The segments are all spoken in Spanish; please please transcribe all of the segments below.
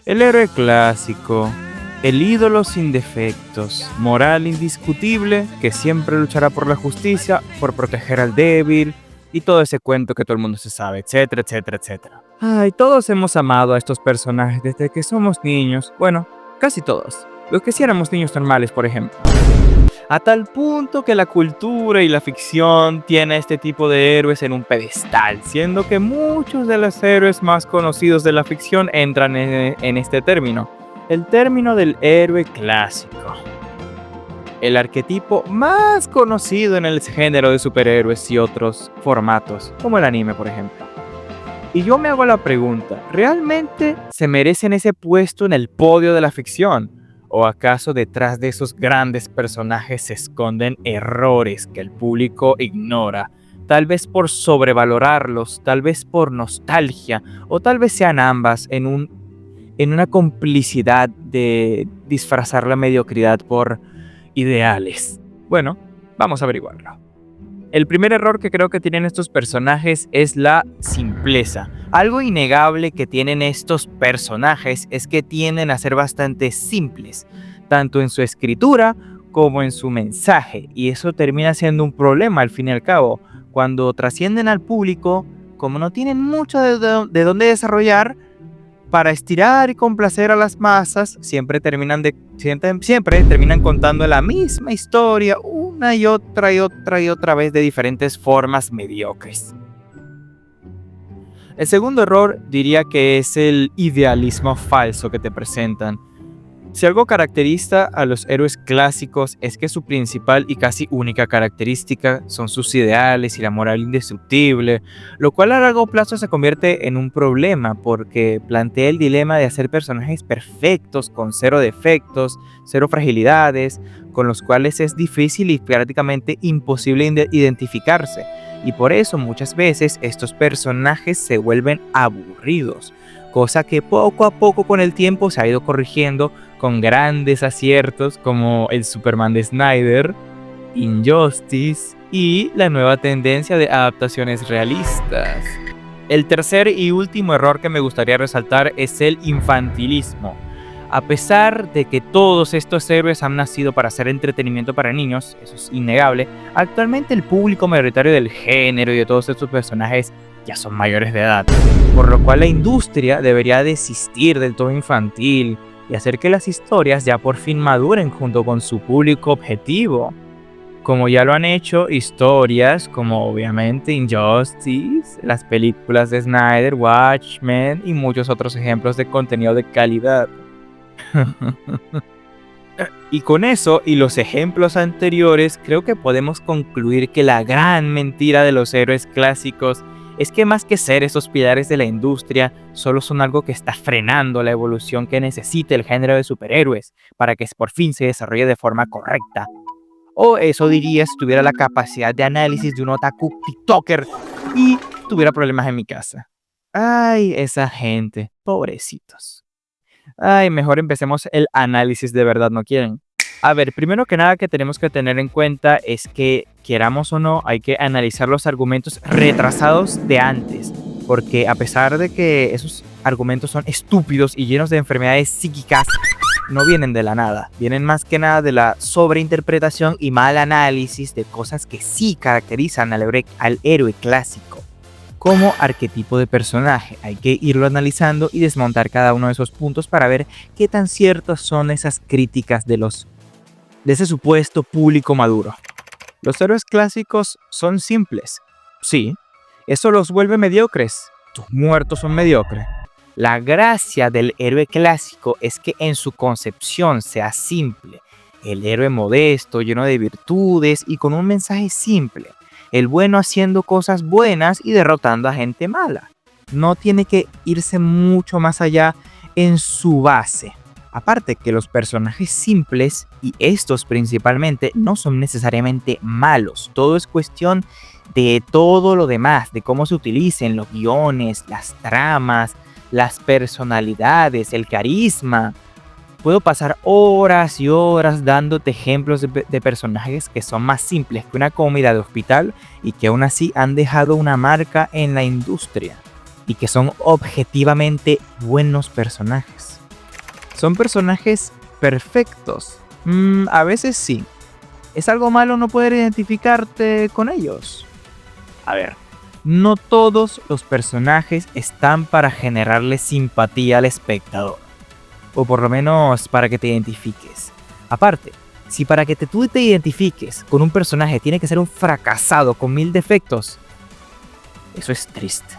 El héroe clásico, el ídolo sin defectos, moral indiscutible que siempre luchará por la justicia, por proteger al débil y todo ese cuento que todo el mundo se sabe, etcétera, etcétera, etcétera. Ay, todos hemos amado a estos personajes desde que somos niños. Bueno, casi todos. Los que sí éramos niños normales, por ejemplo. A tal punto que la cultura y la ficción tiene este tipo de héroes en un pedestal, siendo que muchos de los héroes más conocidos de la ficción entran en este término, el término del héroe clásico. El arquetipo más conocido en el género de superhéroes y otros formatos, como el anime, por ejemplo. Y yo me hago la pregunta, ¿realmente se merecen ese puesto en el podio de la ficción? ¿O acaso detrás de esos grandes personajes se esconden errores que el público ignora? Tal vez por sobrevalorarlos, tal vez por nostalgia, o tal vez sean ambas en una complicidad de disfrazar la mediocridad por ideales. Bueno, vamos a averiguarlo. El primer error que creo que tienen estos personajes es la simpleza. Algo innegable que tienen estos personajes es que tienden a ser bastante simples, tanto en su escritura como en su mensaje, y eso termina siendo un problema al fin y al cabo. Cuando trascienden al público, como no tienen mucho de dónde desarrollar, para estirar y complacer a las masas, siempre terminan contando la misma historia una y otra y otra y otra vez de diferentes formas mediocres. El segundo error diría que es el idealismo falso que te presentan. Si algo caracteriza a los héroes clásicos es que su principal y casi única característica son sus ideales y la moral indestructible, lo cual a largo plazo se convierte en un problema porque plantea el dilema de hacer personajes perfectos, con cero defectos, cero fragilidades, con los cuales es difícil y prácticamente imposible identificarse. Y por eso muchas veces estos personajes se vuelven aburridos, cosa que poco a poco con el tiempo se ha ido corrigiendo con grandes aciertos como el Superman de Snyder, Injustice y la nueva tendencia de adaptaciones realistas. El tercer y último error que me gustaría resaltar es el infantilismo. A pesar de que todos estos héroes han nacido para hacer entretenimiento para niños, eso es innegable, actualmente el público mayoritario del género y de todos estos personajes ya son mayores de edad, por lo cual la industria debería desistir del tono infantil y hacer que las historias ya por fin maduren junto con su público objetivo, como ya lo han hecho historias como obviamente Injustice, las películas de Snyder, Watchmen y muchos otros ejemplos de contenido de calidad. Y con eso y los ejemplos anteriores, creo que podemos concluir que la gran mentira de los héroes clásicos es que más que ser esos pilares de la industria, solo son algo que está frenando la evolución que necesita el género de superhéroes para que por fin se desarrolle de forma correcta. O eso diría si tuviera la capacidad de análisis de un otaku tiktoker y tuviera problemas en mi casa. Ay, esa gente, pobrecitos. Ay, mejor empecemos el análisis de verdad, ¿no quieren? A ver, primero que nada que tenemos que tener en cuenta es que, queramos o no, hay que analizar los argumentos retrasados de antes, porque a pesar de que esos argumentos son estúpidos y llenos de enfermedades psíquicas, no vienen de la nada, vienen más que nada de la sobreinterpretación y mal análisis de cosas que sí caracterizan al héroe clásico. Como arquetipo de personaje, hay que irlo analizando y desmontar cada uno de esos puntos para ver qué tan ciertas son esas críticas de ese supuesto público maduro. Los héroes clásicos son simples, sí, eso los vuelve mediocres, tus muertos son mediocres. La gracia del héroe clásico es que en su concepción sea simple, el héroe modesto, lleno de virtudes y con un mensaje simple. El bueno haciendo cosas buenas y derrotando a gente mala. No tiene que irse mucho más allá en su base. Aparte que los personajes simples, y estos principalmente, no son necesariamente malos. Todo es cuestión de todo lo demás, de cómo se utilicen los guiones, las tramas, las personalidades, el carisma. Puedo pasar horas y horas dándote ejemplos de personajes que son más simples que una comida de hospital y que aún así han dejado una marca en la industria y que son objetivamente buenos personajes. ¿Son personajes perfectos? A veces sí. ¿Es algo malo no poder identificarte con ellos? A ver, no todos los personajes están para generarle simpatía al espectador, o por lo menos para que te identifiques. Aparte, si para que tú te identifiques con un personaje tiene que ser un fracasado con 1000 defectos, eso es triste.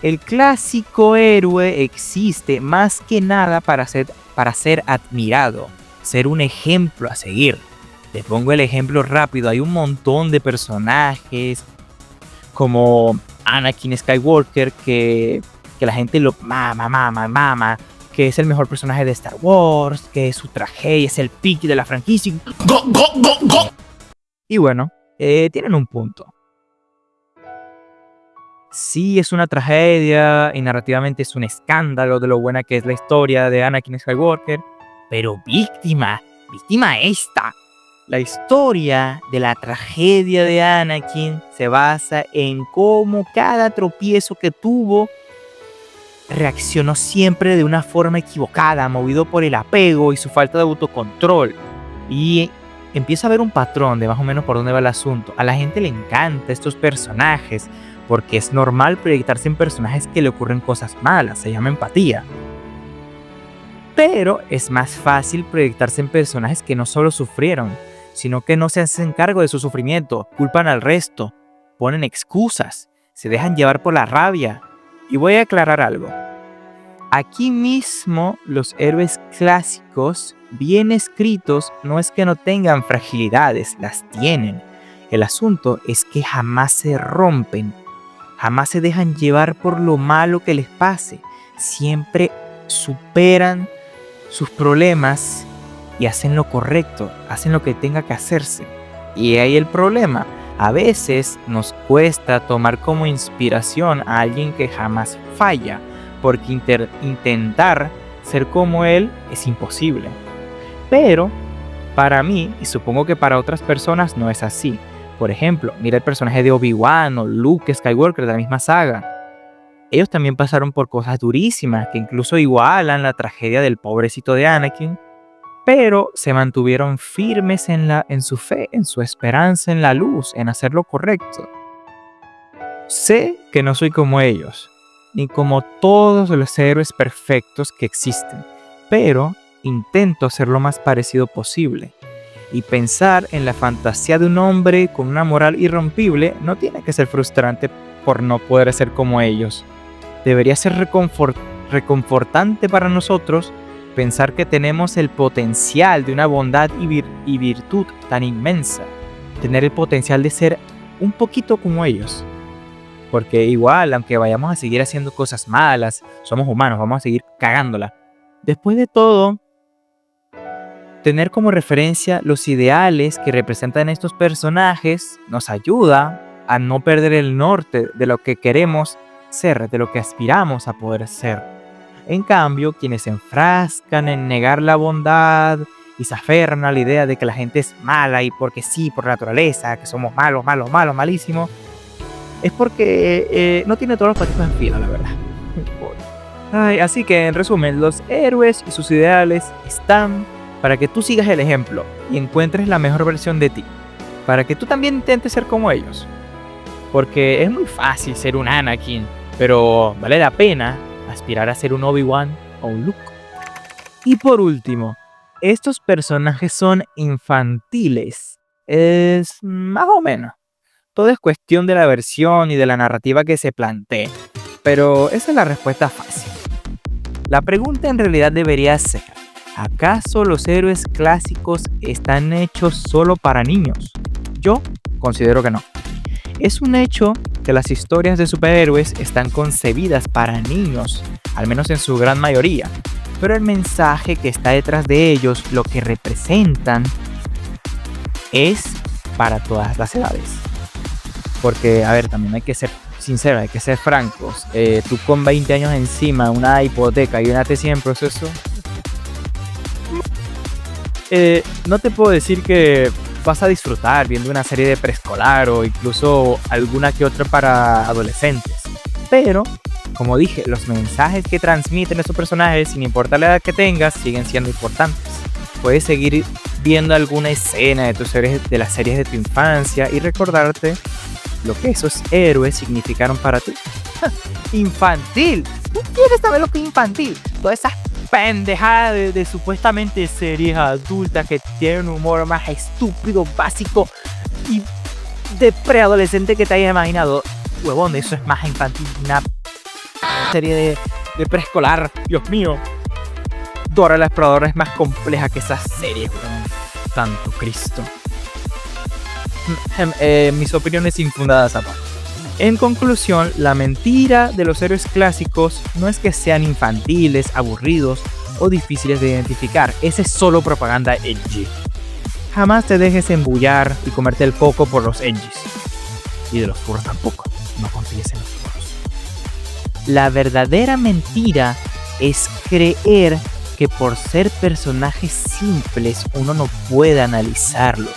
El clásico héroe existe más que nada para ser admirado, ser un ejemplo a seguir. Te pongo el ejemplo rápido, hay un montón de personajes como Anakin Skywalker que la gente lo mama, que es el mejor personaje de Star Wars, que su tragedia es el pick de la franquicia. Y bueno, tienen un punto. Sí, es una tragedia y narrativamente es un escándalo de lo buena que es la historia de Anakin Skywalker, pero víctima esta. La historia de la tragedia de Anakin se basa en cómo cada tropiezo que tuvo reaccionó siempre de una forma equivocada, movido por el apego y su falta de autocontrol. Y empieza a haber un patrón de más o menos por dónde va el asunto. A la gente le encanta estos personajes porque es normal proyectarse en personajes que le ocurren cosas malas, se llama empatía. Pero es más fácil proyectarse en personajes que no solo sufrieron, sino que no se hacen cargo de su sufrimiento, culpan al resto, ponen excusas, se dejan llevar por la rabia. Y voy a aclarar algo. Aquí mismo los héroes clásicos, bien escritos, no es que no tengan fragilidades, las tienen. El asunto es que jamás se rompen, jamás se dejan llevar por lo malo que les pase. Siempre superan sus problemas y hacen lo correcto, hacen lo que tenga que hacerse. Y ahí el problema. A veces nos cuesta tomar como inspiración a alguien que jamás falla, porque intentar ser como él es imposible. Pero para mí, y supongo que para otras personas no es así. Por ejemplo, mira el personaje de Obi-Wan o Luke Skywalker de la misma saga. Ellos también pasaron por cosas durísimas que incluso igualan la tragedia del pobrecito de Anakin, pero se mantuvieron firmes en su fe, en su esperanza en la luz, en hacer lo correcto. Sé que no soy como ellos, ni como todos los héroes perfectos que existen, pero intento ser lo más parecido posible. Y pensar en la fantasía de un hombre con una moral irrompible no tiene que ser frustrante por no poder ser como ellos. Debería ser reconfortante para nosotros pensar que tenemos el potencial de una bondad y virtud tan inmensa. Tener el potencial de ser un poquito como ellos. Porque igual, aunque vayamos a seguir haciendo cosas malas, somos humanos, vamos a seguir cagándola. Después de todo, tener como referencia los ideales que representan estos personajes nos ayuda a no perder el norte de lo que queremos ser, de lo que aspiramos a poder ser. En cambio, quienes se enfrascan en negar la bondad y se aferran a la idea de que la gente es mala y porque sí, por naturaleza, que somos malos, malísimos, es porque no tiene todos los patitos en fila, la verdad. Así que, en resumen, los héroes y sus ideales están para que tú sigas el ejemplo y encuentres la mejor versión de ti, para que tú también intentes ser como ellos. Porque es muy fácil ser un Anakin, pero vale la pena aspirar a ser un Obi-Wan o un Luke. Y por último, estos personajes son infantiles. Es más o menos. Todo es cuestión de la versión y de la narrativa que se plantee. Pero esa es la respuesta fácil. La pregunta en realidad debería ser: ¿acaso los héroes clásicos están hechos solo para niños? Yo considero que no. Es un hecho que las historias de superhéroes están concebidas para niños, al menos en su gran mayoría, pero el mensaje que está detrás de ellos, lo que representan, es para todas las edades. Porque, a ver, también hay que ser sinceros, hay que ser francos. Tú con 20 años encima, una hipoteca y una tesis en proceso, no te puedo decir que vas a disfrutar viendo una serie de preescolar o incluso alguna que otra para adolescentes. Pero Como dije, los mensajes que transmiten esos personajes, sin importar la edad que tengas, siguen siendo importantes. Puedes seguir viendo alguna escena de de las series de tu infancia y recordarte lo que esos héroes significaron para ti. ¡Infantil! ¿Tú quieres saber lo que es infantil? Todas esas pendejadas de supuestamente series adultas que tienen un humor más estúpido, básico y de preadolescente que te hayas imaginado. Huevón, eso es más infantil. Una serie de preescolar. Dios mío. Dora la Exploradora es más compleja que esa serie. Santo Cristo. Mis opiniones infundadas aparte. En conclusión, la mentira de los héroes clásicos no es que sean infantiles, aburridos o difíciles de identificar. Esa es solo propaganda edgy. Jamás te dejes embullar y comerte el coco por los edgys. Y de los furros tampoco. No confíes en los furros. La verdadera mentira es creer que por ser personajes simples uno no puede analizarlos.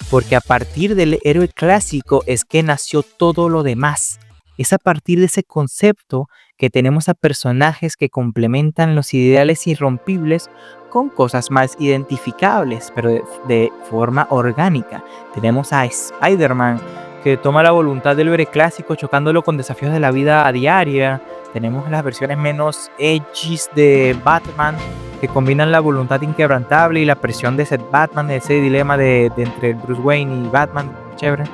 Porque a partir del héroe clásico es que nació todo lo demás. Es a partir de ese concepto que tenemos a personajes que complementan los ideales irrompibles con cosas más identificables, pero de forma orgánica. Tenemos a Spider-Man, que toma la voluntad del héroe clásico chocándolo con desafíos de la vida a diaria. Tenemos las versiones menos edgy de Batman, que combinan la voluntad inquebrantable y la presión de ser Batman, de ese dilema de entre Bruce Wayne y Batman. Chévere.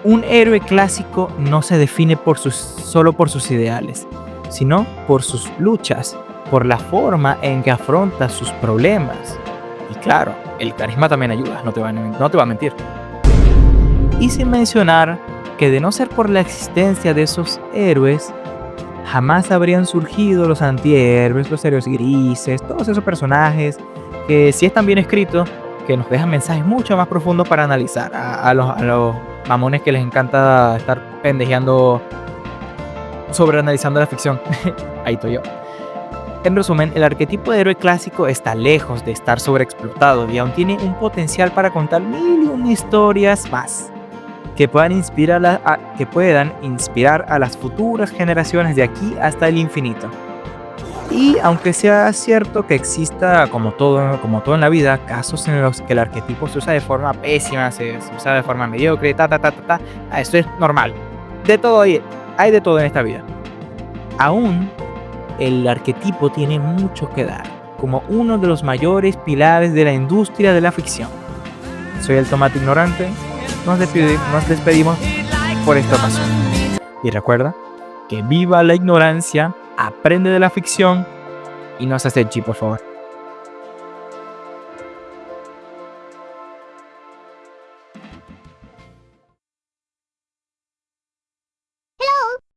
Un héroe clásico no se define solo por sus ideales, sino por sus luchas, por la forma en que afronta sus problemas. Y claro, el carisma también ayuda, no te va a mentir. Y sin mencionar que de no ser por la existencia de esos héroes, jamás habrían surgido los antihéroes, los héroes grises, todos esos personajes que si están bien escritos, que nos dejan mensajes mucho más profundos para analizar a los mamones que les encanta estar pendejeando sobre analizando la ficción. Ahí estoy yo. En resumen, el arquetipo de héroe clásico está lejos de estar sobreexplotado y aún tiene un potencial para contar 1001 historias más que puedan inspirar a las futuras generaciones de aquí hasta el infinito. Y aunque sea cierto que exista, como todo en la vida, casos en los que el arquetipo se usa de forma pésima, se usa de forma mediocre, eso es normal. De todo hay de todo en esta vida. Aún el arquetipo tiene mucho que dar, como uno de los mayores pilares de la industria de la ficción. Soy el Tomate Ignorante. Nos despedimos por esta ocasión. Y recuerda que viva la ignorancia, aprende de la ficción y no seas edgy, por favor.